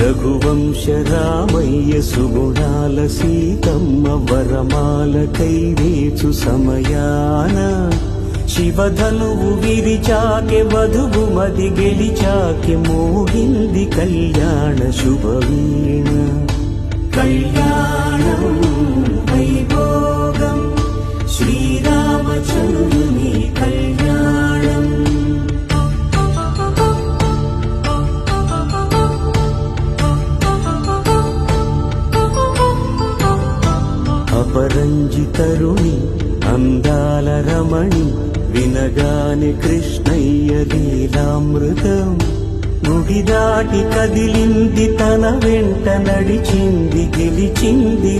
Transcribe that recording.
రఘువంశ రామయ్య సుగుణాల సీతమ్మ వరమాల కైవేచు సమయాన శివధనువు విరిచాకె వధువు మది గెలిచాకె మోగింది కళ్యాణ శుభవీణ కళ్యాణం వైభోగం శ్రీరామచంద్రుని కళ్యాణం అపరంజి తరుణి అందాల రమణి వినగాని కృష్ణయ్య లీలామృతం నుడి దాటి కదిలింది తన వెంట నడిచింది గెలిచింది